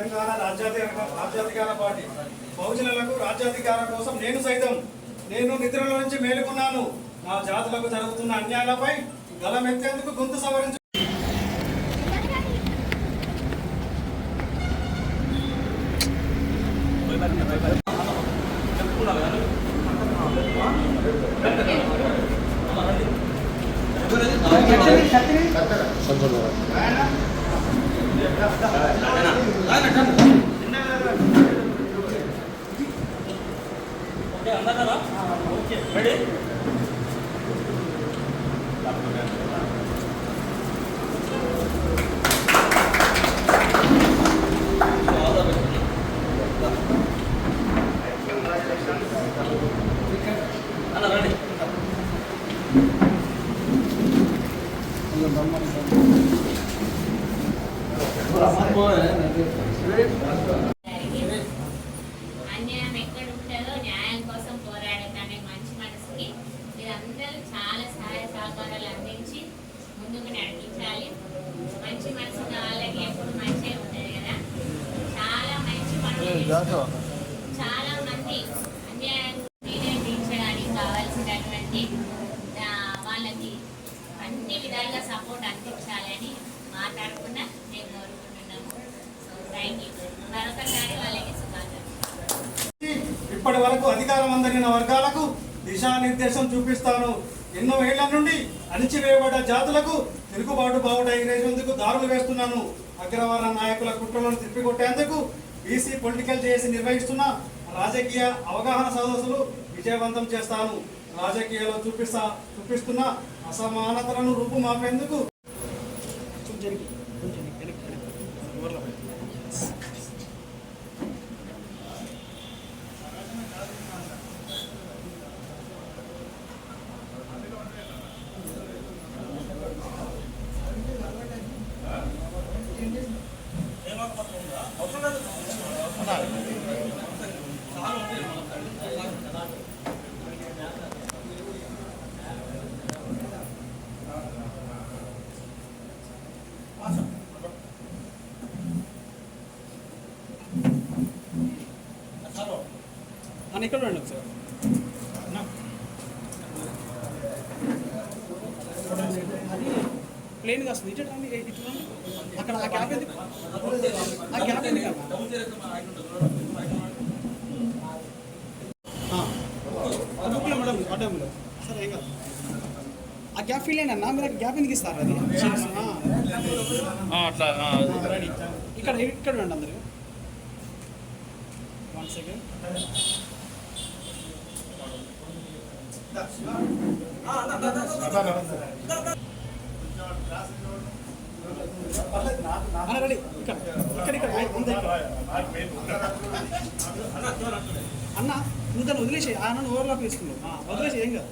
తెలంగాణ రాజ్యాధికార పార్టీ బహుజనులకు రాజ్యాధికారం కోసం నేను నిద్రలో నుంచి మేలుకున్నాను. నా జాతులకు జరుగుతున్న అన్యాయాలపై గలమెత్తేందుకు గొంతు సవరించు. అన్యాయం ఎక్కడ ఉంటుందో న్యాయం కోసం పోరాడతానే మంచి మనసుకి మీరందరూ చాలా సహాయ సహకారాలు అందించి ముందుకు నడిపించాలి. మంచి మనసు వాళ్ళకి ఎప్పుడు మంచిగా ఉంటుంది కదా. చాలా మంచి పనులు చాలా మంది అన్యాయాన్ని తీర్చడానికి కావాల్సినటువంటి వాళ్ళకి అన్ని విధాలుగా సపోర్ట్ అందించాలని మాట్లాడుకున్నా నేను కోరుకుంటున్నాము. So thank you. మరొకసారి వాళ్ళకి శుభాకాంక్షలు. ఇప్పటి వరకు అధికారం అందరిన వర్గాలకు దిశానిర్దేశం చూపిస్తాను. ఎన్నో ఏళ్ల నుండి అణిచివేయబడ్డ జాతులకు తిరుగుబాటు బావుట ఎగిరేసేందుకు దారులు వేస్తున్నాను. అగ్రవర్ణ నాయకుల కుట్రలను తిప్పికొట్టేందుకు బీసీ పొలిటికల్ చేసి నిర్వహిస్తున్న రాజకీయ అవగాహన సదస్సులు విజయవంతం చేస్తాను. రాజకీయాల్లో చూపిస్తున్న అసమానతలను రూపుమాపేందుకు ఇక్కడ రండి సార్. ప్లేన్ గా వస్తుంది ఇట్లా అక్కడ ఆ క్యాబ్ ఎందుకు బుక్లో మేడం అడ్డంలో సార్ ఏం కాదు. ఆ గ్యాప్ ఫీల్ అయినా మీరు గ్యాప్ ఎందుకు ఇస్తారు? అది అట్లా రెడీ. ఇక్కడ ఇక్కడ రండి అందరు. 1 సెకండ్. రెడీ. ఇక్కడ అన్న నువ్వు దాన్ని వదిలేసి ఆయన ఓవర్లాప్ వేసుకున్నావు. వదిలేసి ఏం కాదు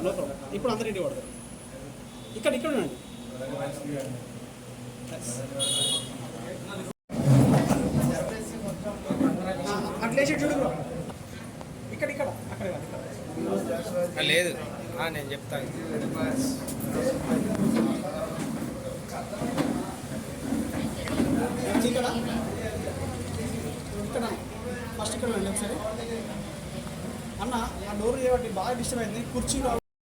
నో ప్రాబ్లం. ఇప్పుడు అందరు ఇంటికి పడతారు. ఇక్కడ ఉండండి. అట్లేసి చూడు. ఇక్కడ అక్కడ లేదు నేను చెప్తాను. ఇక్కడ ఫస్ట్ ఇక్కడ వెళ్ళండి ఒకసారి. అన్న ఆ డోర్ చేయబట్టి బాగా డిస్టర్బ్ అయింది. కుర్చీలో